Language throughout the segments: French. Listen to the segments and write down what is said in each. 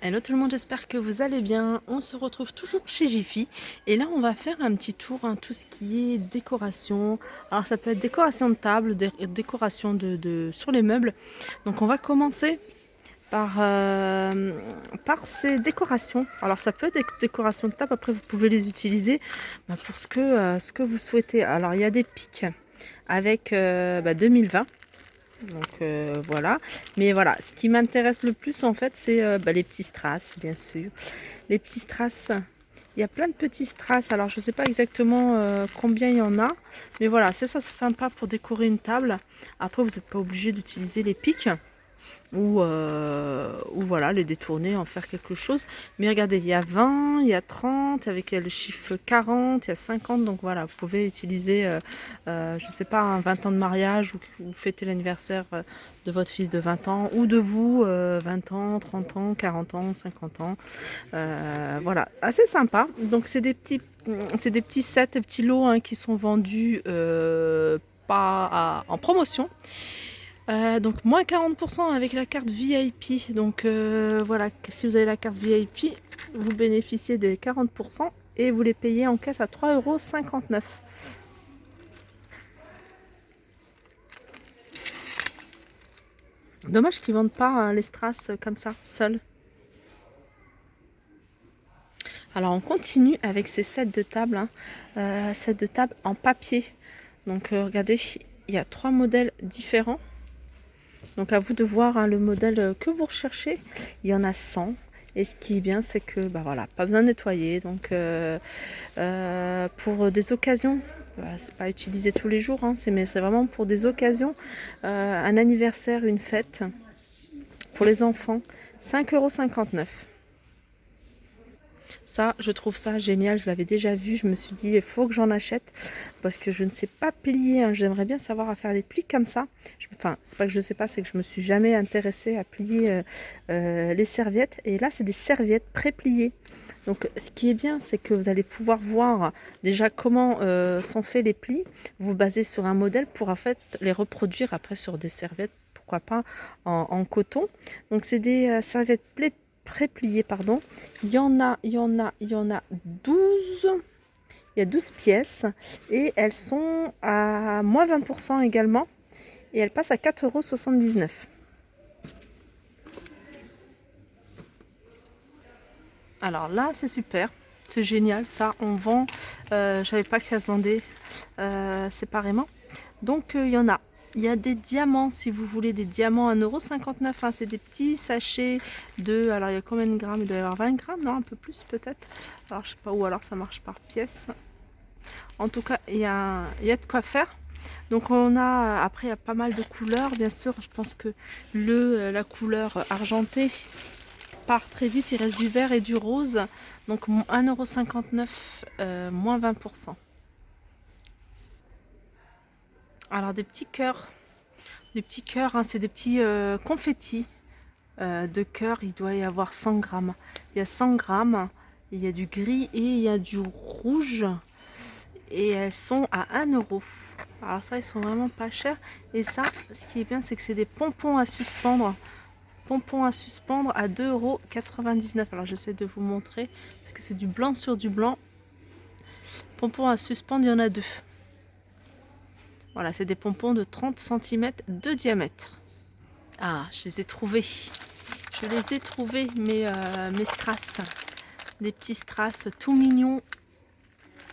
Hello tout le monde, j'espère que vous allez bien. On se retrouve toujours chez Jiffy et là on va faire un petit tour, tout ce qui est décoration. Alors ça peut être décoration de table, décoration sur les meubles. Donc on va commencer par ces décorations. Alors ça peut être des décorations de table, après vous pouvez les utiliser pour ce que vous souhaitez. Alors il y a des pics avec 2020. Donc voilà, mais voilà, ce qui m'intéresse le plus en fait, c'est les petits strass, bien sûr. Les petits strass, il y a plein de petits strass. Alors je ne sais pas exactement combien il y en a, mais voilà, c'est ça, c'est sympa pour décorer une table. Après, vous n'êtes pas obligé d'utiliser les pics ou voilà, les détourner, en faire quelque chose. Mais regardez, il y a 20, il y a 30, avec le chiffre 40, il y a 50. Donc voilà, vous pouvez utiliser, je ne sais pas, un 20 ans de mariage ou fêter l'anniversaire de votre fils de 20 ans ou de vous, 20 ans, 30 ans, 40 ans, 50 ans. Voilà, assez sympa. Donc c'est des petits sets, des petits lots qui sont vendus pas en promotion. Donc moins 40% avec la carte VIP. Donc voilà, si vous avez la carte VIP, vous bénéficiez des 40% et vous les payez en caisse à 3,59 €. Dommage qu'ils ne vendent pas les strass comme ça, seuls. Alors on continue avec ces sets de table, sets de table en papier. Donc regardez, il y a 3 modèles différents. Donc à vous de voir le modèle que vous recherchez. Il y en a 100. Et ce qui est bien, c'est que voilà, pas besoin de nettoyer. Donc pour des occasions, c'est pas utilisé tous les jours, mais c'est vraiment pour des occasions, un anniversaire, une fête, pour les enfants, 5,59 €. Ça, je trouve ça génial. Je l'avais déjà vu. Je me suis dit, il faut que j'en achète parce que je ne sais pas plier. J'aimerais bien savoir à faire des plis comme ça. Enfin, c'est pas que je ne sais pas, c'est que je me suis jamais intéressée à plier les serviettes. Et là, c'est des serviettes pré-pliées. Donc, ce qui est bien, c'est que vous allez pouvoir voir déjà comment sont faits les plis. Vous basez sur un modèle pour en fait les reproduire après sur des serviettes. Pourquoi pas en coton. Donc, c'est des serviettes pré-pliées, pardon. Il y en a 12. Il y a 12 pièces et elles sont à moins 20% également et elles passent à 4,79 €. Alors là, c'est super, c'est génial, ça on vend, je savais pas que ça se vendait séparément. Donc il y en a. Il y a des diamants, si vous voulez, des diamants à 1,59 €. C'est des petits sachets de... Alors, il y a combien de grammes? Il doit y avoir 20 grammes, non? Un peu plus, peut-être. Alors, je sais pas, ou alors ça marche par pièce. En tout cas, il y a de quoi faire. Donc, on a... Après, il y a pas mal de couleurs, bien sûr. Je pense que la couleur argentée part très vite. Il reste du vert et du rose. Donc, 1,59 €, moins 20%. Alors, des petits cœurs. Des petits cœurs, c'est des petits confettis de cœur. Il doit y avoir 100 grammes. Il y a 100 grammes, il y a du gris et il y a du rouge. Et elles sont à 1 €. Alors ça, ils sont vraiment pas chers. Et ça, ce qui est bien, c'est que c'est des pompons à suspendre. Pompons à suspendre à 2,99 €. Alors j'essaie de vous montrer, parce que c'est du blanc sur du blanc. Pompons à suspendre, il y en a 2. Voilà, c'est des pompons de 30 cm de diamètre. Ah, je les ai trouvés. Je les ai trouvés, mes strass. Des petits strass tout mignons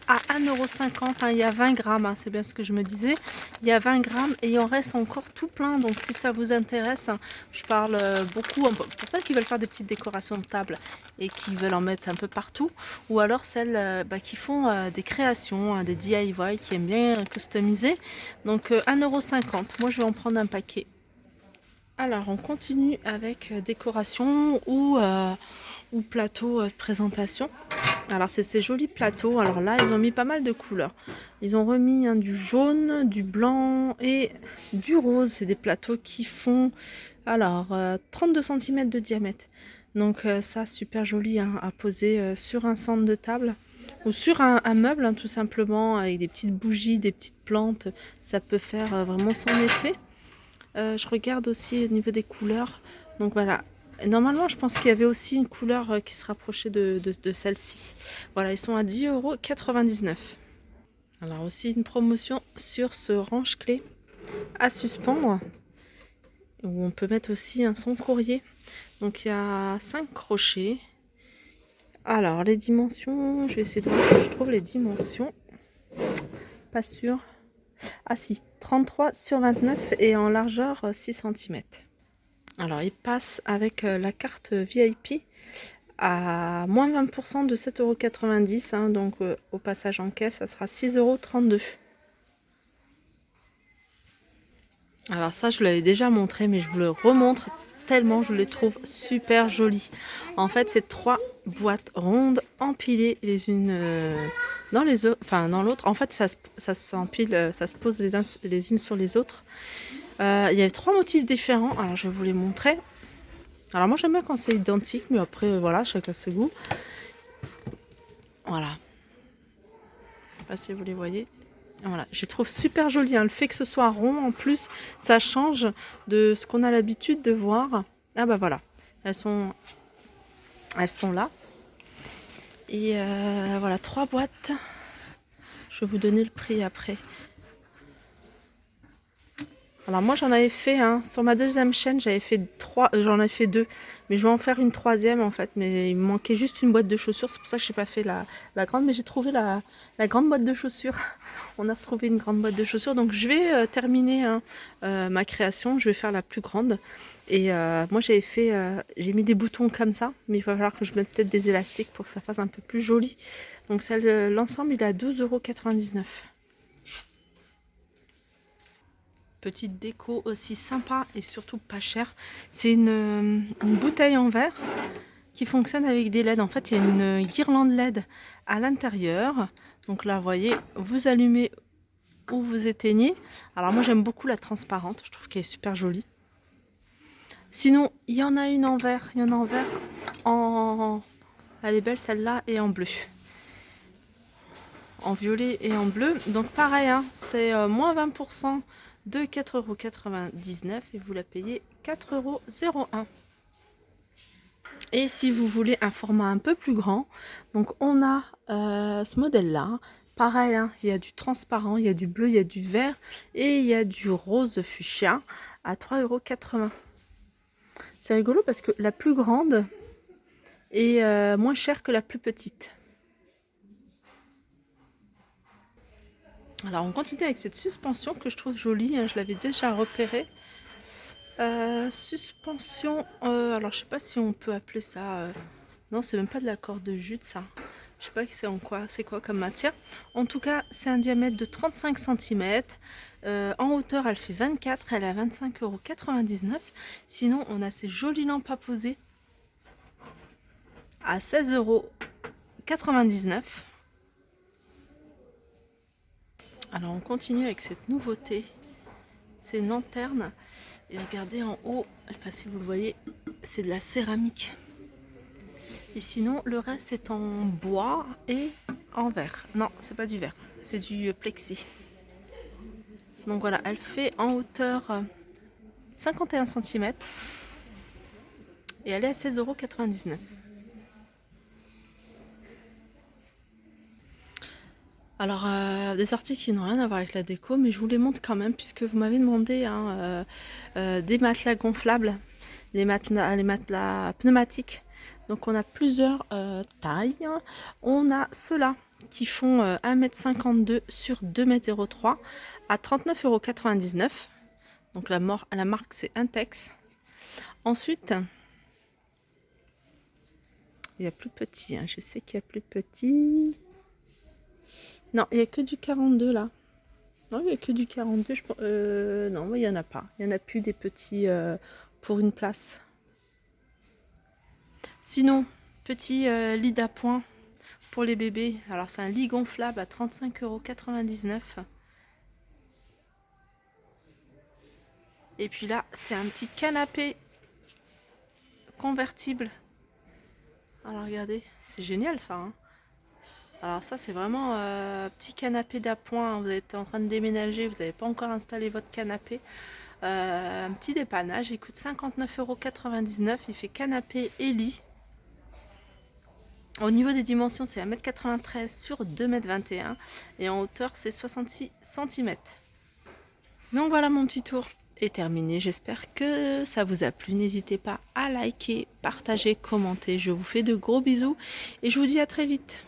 à 1,50 €. Il y a 20 grammes, c'est bien ce que je me disais. Il y a 20 grammes et il en reste encore tout plein. Donc si ça vous intéresse, je parle beaucoup pour celles qui veulent faire des petites décorations de table et qui veulent en mettre un peu partout. Ou alors celles qui font des créations, des DIY, qui aiment bien customiser. Donc 1,50 €. Moi je vais en prendre un paquet. Alors, on continue avec décoration ou plateau de présentation. Alors, c'est ces jolis plateaux. Alors là, ils ont mis pas mal de couleurs. Ils ont remis du jaune, du blanc et du rose. C'est des plateaux qui font 32 cm de diamètre. Donc ça, super joli à poser sur un centre de table ou sur un meuble, tout simplement, avec des petites bougies, des petites plantes. Ça peut faire vraiment son effet. Je regarde aussi au niveau des couleurs. Donc voilà, Normalement, je pense qu'il y avait aussi une couleur qui se rapprochait de celle-ci. Voilà, ils sont à 10,99 €. Alors aussi une promotion sur ce range-clé à suspendre, où on peut mettre aussi son courrier. Donc il y a 5 crochets. Alors les dimensions, je vais essayer de voir si je trouve les dimensions. Pas sûr. Ah si, 33 sur 29 et en largeur 6 cm. Alors il passe avec la carte VIP à moins 20% de 7,90 €. Donc au passage en caisse, ça sera 6,32 €. Alors ça, je vous l'avais déjà montré, mais je vous le remontre tellement je les trouve super jolies. En fait, c'est 3 boîtes rondes empilées les unes dans les autres, enfin dans l'autre. En fait, ça s'empile, ça se pose les unes sur les autres. Il y avait 3 motifs différents. Alors, je vais vous les montrer. Alors, moi, j'aime bien quand c'est identique, mais après, voilà, chacun ses goûts. Voilà. Je sais pas si vous les voyez. Voilà, je les trouve super jolies. Le fait que ce soit rond, en plus, ça change de ce qu'on a l'habitude de voir. Ah bah voilà, elles sont là. Et voilà, 3 boîtes. Je vais vous donner le prix après. Alors moi j'en avais fait sur ma deuxième chaîne, j'avais fait 3, j'en ai fait 2, mais je vais en faire une troisième en fait, mais il me manquait juste une boîte de chaussures, c'est pour ça que je n'ai pas fait la grande, mais j'ai trouvé la grande boîte de chaussures. On a retrouvé une grande boîte de chaussures, donc je vais terminer ma création, je vais faire la plus grande. Et moi j'ai mis des boutons comme ça, mais il va falloir que je mette peut-être des élastiques pour que ça fasse un peu plus joli. Donc l'ensemble il est à 12,99 €. Petite déco aussi sympa et surtout pas cher. C'est une bouteille en verre qui fonctionne avec des LED. En fait, il y a une guirlande LED à l'intérieur. Donc là, vous voyez, vous allumez ou vous éteignez. Alors moi, j'aime beaucoup la transparente. Je trouve qu'elle est super jolie. Sinon, il y en a une en verre. Il y en a en verre en... Elle est belle celle-là et en bleu. En violet et en bleu. Donc pareil, c'est moins 20% de 4,99 € et vous la payez 4,01 €. Et si vous voulez un format un peu plus grand, donc on a ce modèle-là. Pareil, il y a du transparent, il y a du bleu, il y a du vert et il y a du rose fuchsia à 3,80 €. C'est rigolo parce que la plus grande est moins chère que la plus petite. Alors on continue avec cette suspension que je trouve jolie, je l'avais déjà repérée. Suspension, alors je sais pas si on peut appeler ça, non c'est même pas de la corde jute ça, je sais pas c'est quoi comme matière. En tout cas c'est un diamètre de 35 cm, en hauteur elle fait 24, elle est à 25,99 €. Sinon on a ces jolies lampes à poser à 16,99 €. Alors on continue avec cette nouveauté, c'est une lanterne et regardez en haut, je sais pas si vous le voyez, c'est de la céramique. Et sinon le reste est en bois et en verre. Non, c'est pas du verre, c'est du plexi. Donc voilà, elle fait en hauteur 51 cm et elle est à 16,99 €. Alors, des articles qui n'ont rien à voir avec la déco, mais je vous les montre quand même puisque vous m'avez demandé des matelas gonflables, les matelas pneumatiques. Donc on a plusieurs tailles. On a ceux-là qui font 1,52 m sur 2,03 m à 39,99 €. Donc la marque c'est Intex. Ensuite, il y a plus petit, je sais qu'il y a plus petit. Non, il n'y a que du 42 là. Non, il n'y a que du 42. Non, il n'y en a pas. Il n'y en a plus des petits pour une place. Sinon, petit lit d'appoint pour les bébés. Alors, c'est un lit gonflable à 35,99 €. Et puis là, c'est un petit canapé convertible. Alors, regardez, c'est génial ça. Alors ça c'est vraiment petit canapé d'appoint, vous êtes en train de déménager, vous n'avez pas encore installé votre canapé. Un petit dépannage, il coûte 59,99 €. Il fait canapé et lit. Au niveau des dimensions, c'est 1,93 m sur 2,21 m et en hauteur, c'est 66 cm. Donc voilà, mon petit tour est terminé. J'espère que ça vous a plu. N'hésitez pas à liker, partager, commenter. Je vous fais de gros bisous et je vous dis à très vite.